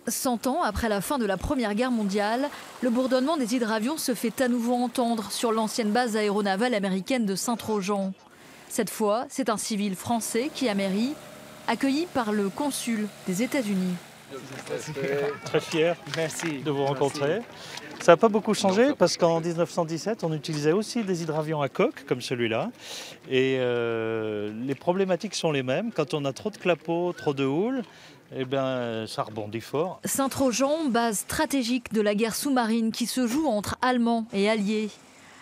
100 ans après la fin de la Première Guerre mondiale, le bourdonnement des hydravions se fait à nouveau entendre sur l'ancienne base aéronavale américaine de Saint-Trojan. Cette fois, c'est un civil français qui amérit, accueilli par le consul des États-Unis. Très fier de vous rencontrer. Ça n'a pas beaucoup changé parce qu'en 1917, on utilisait aussi des hydravions à coque comme celui-là. Et les problématiques sont les mêmes. Quand on a trop de clapots, trop de houle, eh bien, ça rebondit fort. Saint-Trojan, base stratégique de la guerre sous-marine qui se joue entre Allemands et Alliés.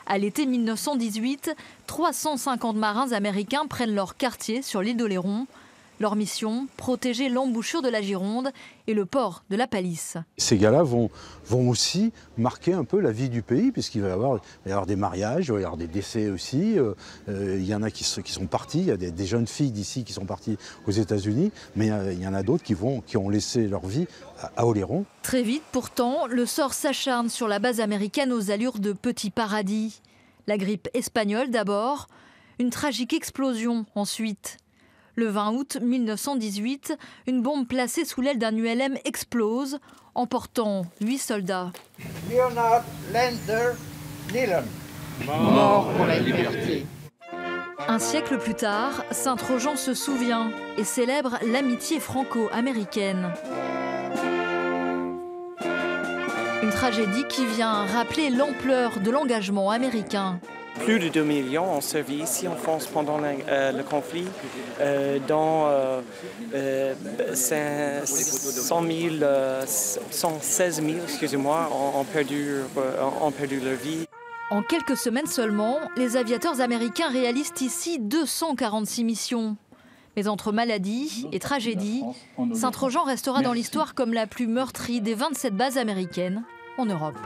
À l'été 1918, 350 marins américains prennent leur quartier sur l'île d'Oléron. Leur mission, protéger l'embouchure de la Gironde et le port de la Palisse. Ces gars-là vont aussi marquer un peu la vie du pays, puisqu'il va y avoir des mariages, il va y avoir des décès aussi. Il y en a qui sont partis, il y a des jeunes filles d'ici qui sont parties aux États-Unis, mais il y en a d'autres qui ont laissé leur vie à Oléron. Très vite, pourtant, le sort s'acharne sur la base américaine aux allures de petit paradis. La grippe espagnole d'abord, une tragique explosion ensuite. Le 20 août 1918, une bombe placée sous l'aile d'un ULM explose, emportant 8 soldats. Leonard Lander Dillon. Mort pour la liberté. Un siècle plus tard, Saint-Trojan se souvient et célèbre l'amitié franco-américaine. Une tragédie qui vient rappeler l'ampleur de l'engagement américain. Plus de 2 millions ont servi ici en France pendant le conflit, dont 116 000 ont perdu leur vie. En quelques semaines seulement, les aviateurs américains réalisent ici 246 missions. Mais entre maladies et tragédies, Saint-Trojan restera dans l'histoire comme la plus meurtrie des 27 bases américaines en Europe.